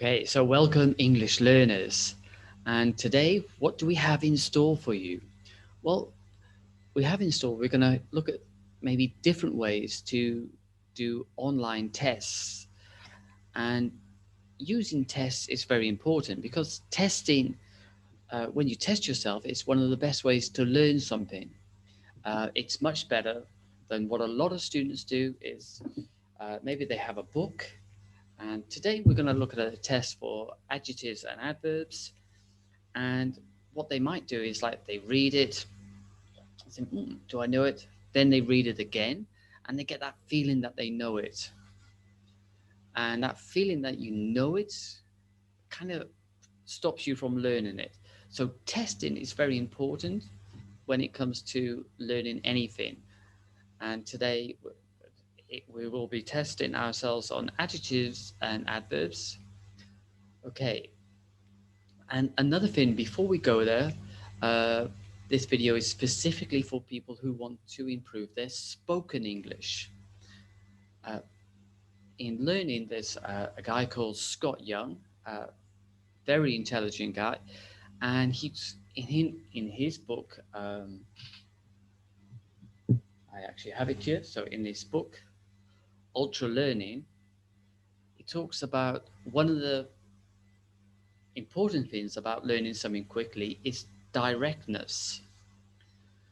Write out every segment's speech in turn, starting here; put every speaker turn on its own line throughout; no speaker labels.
Okay, so welcome English learners. And today, what do we have in store for you? Well, we have in store, we're going to look at maybe different ways to do online tests. And using tests is very important because testing, when you test yourself, it's one of the best ways to learn something. It's much better than what a lot of students do is maybe they have a book. And today we're going to look at a test for adjectives and adverbs. And what they might do is like they read it, think, do I know it? Then they read it again, and they get that feeling that they know it. And that feeling that you know it kind of stops you from learning it. So testing is very important when it comes to learning anything. And today we will be testing ourselves on adjectives and adverbs. Okay, and another thing before we go there, uh, this video is specifically for people who want to improve their spoken English. Uh, in learning, there's a guy called Scott Young, a very intelligent guy, and he's in his book. I actually have it here. So in this book, Ultra Learning, he talks about one of the important things about learning something quickly is directness.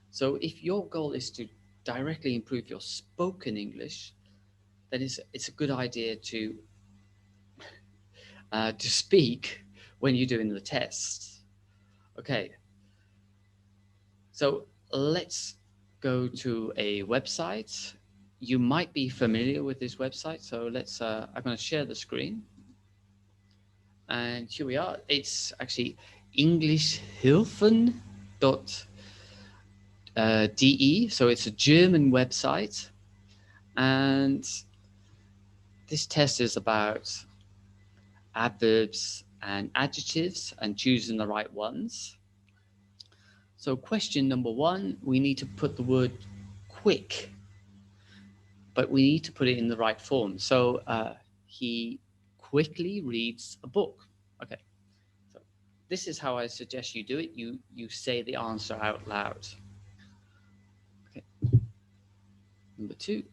So if your goal is to directly improve your spoken English, then it's a good idea to speak when you're doing the tests. Okay, so let's go to a website. You might be familiar with this website, so let's. I'm going to share the screen, and here we are. It's actually englishhilfen.de, so it's a German website, and this test is about adverbs and adjectives and choosing the right ones. So question number one, we need to put the word quick, but we need to put it in the right form. So he quickly reads a book. Okay, so this is how I suggest you do it. You say the answer out loud. Okay. Number two,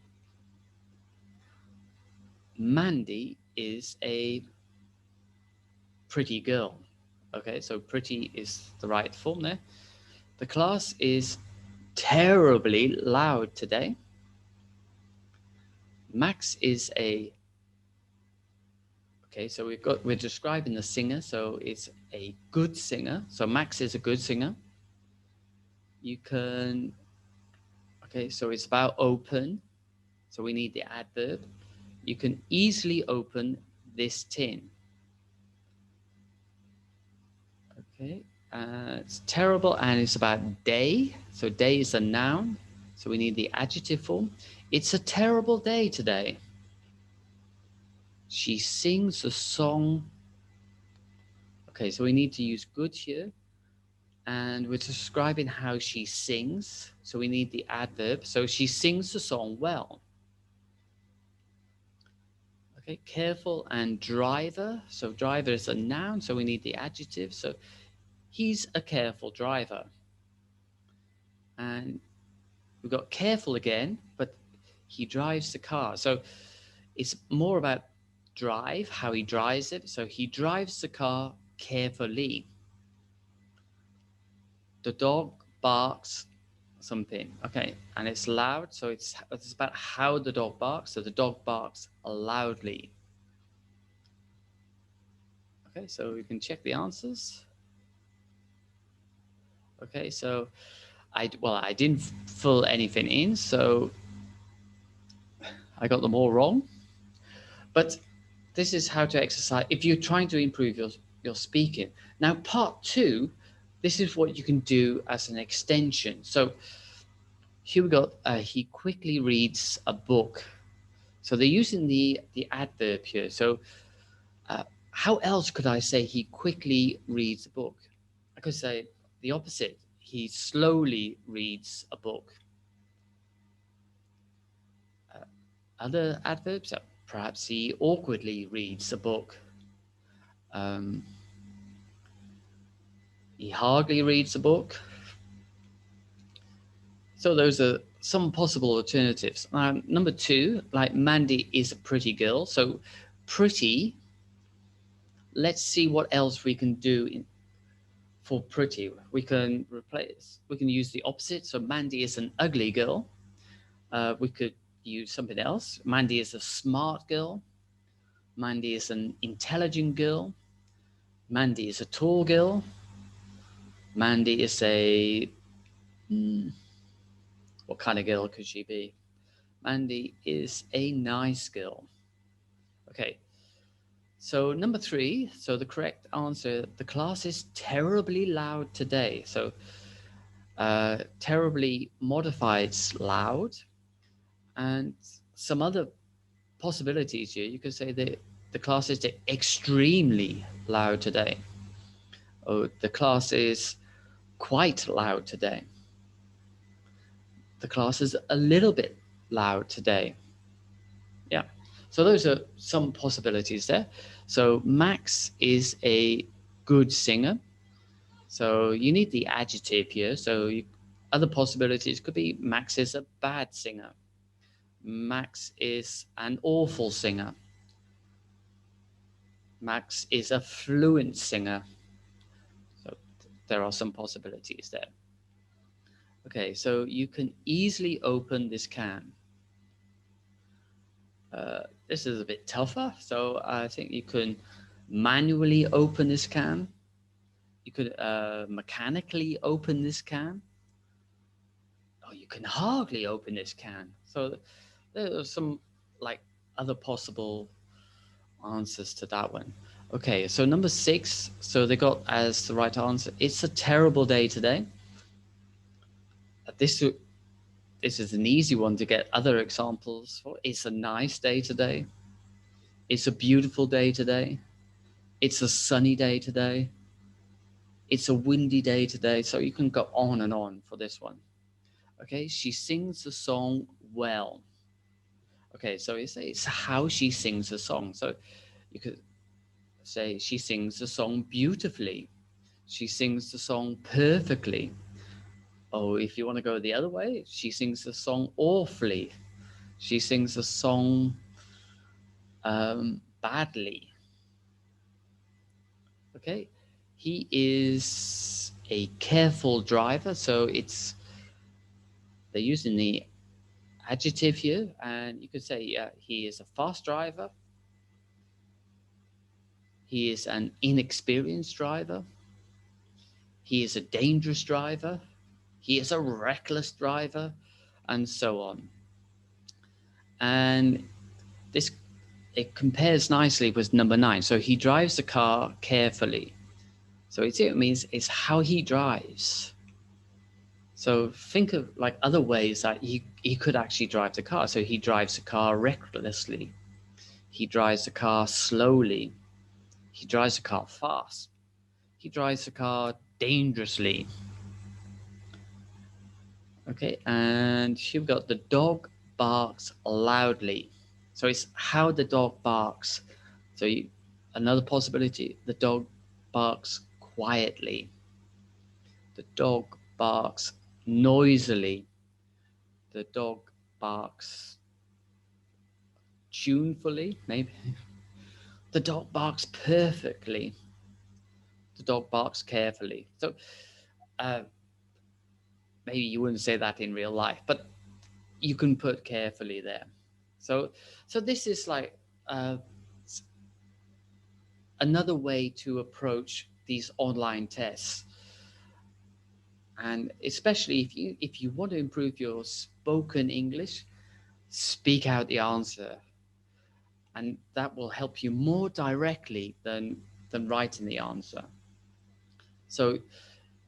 Mandy is a pretty girl. Okay, so pretty is the right form there. The class is terribly loud today. Max is a Okay, so we're describing the singer, so it's a good singer. So Max is a good singer. You can Okay, so it's about open. So we need the adverb. You can easily open this tin. Okay, it's terrible and it's about day. So day is a noun. So we need the adjective form. It's a terrible day today. She sings a song. Okay, so we need to use good here. And we're describing how she sings. So we need the adverb. So she sings the song well. Okay, careful and driver. So driver is a noun, so we need the adjective. So he's a careful driver. And we've got careful again, but he drives the car. So it's more about drive, how he drives it. So he drives the car carefully. The dog barks something. Okay, and it's loud, so it's about how the dog barks. So the dog barks loudly. Okay, so we can check the answers. Okay, so I didn't fill anything in, so I got them all wrong. But this is how to exercise if you're trying to improve your speaking. Now, part two, this is what you can do as an extension. So here we got he quickly reads a book. So they're using the adverb here. So how else could I say he quickly reads a book? I could say the opposite. He slowly reads a book. Other adverbs, perhaps he awkwardly reads a book. Um, he hardly reads a book. So those are some possible alternatives. Number two, like Mandy is a pretty girl. So pretty, let's see what else we can do for pretty. We can use the opposite. So Mandy is an ugly girl. We could use something else. Mandy is a smart girl. Mandy is an intelligent girl. Mandy is a tall girl. Mandy is a what kind of girl could she be? Mandy is a nice girl. Okay. So number three. So the correct answer: the class is terribly loud today. So terribly modified loud, and some other possibilities here. You could say that the class is extremely loud today. Oh, the class is quite loud today. The class is a little bit loud today. Yeah. So those are some possibilities there. So Max is a good singer. So you need the adjective here. Other possibilities could be Max is a bad singer. Max is an awful singer. Max is a fluent singer. So there are some possibilities there. Okay, so you can easily open this can. This is a bit tougher. So I think you can manually open this can. You could mechanically open this can. Oh, you can hardly open this can. So there are some like other possible answers to that one. Okay, so number six. So they got as the right answer. It's a terrible day today. This this is an easy one to get other examples for. It's a nice day today. It's a beautiful day today. It's a sunny day today. It's a windy day today. So you can go on and on for this one. Okay, she sings the song well. Okay, so it's how she sings the song. So you could say she sings the song beautifully. She sings the song perfectly. Oh, if you want to go the other way, she sings the song awfully. She sings the song badly. Okay, he is a careful driver, so they're using the adjective here, and you could say he is a fast driver. He is an inexperienced driver. He is a dangerous driver. He is a reckless driver, and so on. And this it compares nicely with number nine. So he drives the car carefully. So it means it's how he drives. So think of like other ways that he could actually drive the car. So he drives the car recklessly. He drives the car slowly. He drives the car fast. He drives the car dangerously. Okay, and you've got the dog barks loudly. So it's how the dog barks. Another possibility, the dog barks quietly. The dog barks noisily. The dog barks tunefully, maybe. The dog barks perfectly. The dog barks carefully. So uh, maybe you wouldn't say that in real life, but you can put carefully there. So, so this is like uh, another way to approach these online tests, and especially if you want to improve your spoken English, speak out the answer, and that will help you more directly than writing the answer. So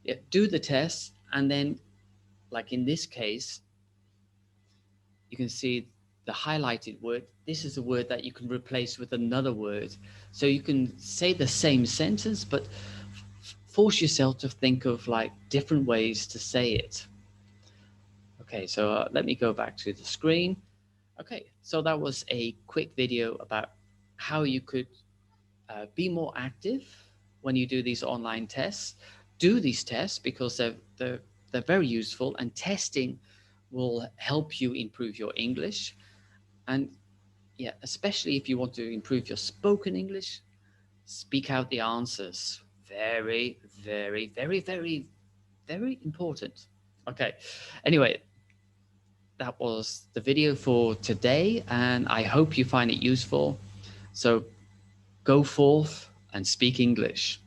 yeah, do the test, and then like in this case, you can see the highlighted word. This is a word that you can replace with another word. So you can say the same sentence, but force yourself to think of like different ways to say it. Okay, so let me go back to the screen. Okay, so that was a quick video about how you could Be more active when you do these online tests. Do these tests because they're very useful, and testing will help you improve your English. And yeah, especially if you want to improve your spoken English, speak out the answers. Very, very, very, very, very important. Okay. Anyway, that was the video for today, and I hope you find it useful. So go forth and speak English.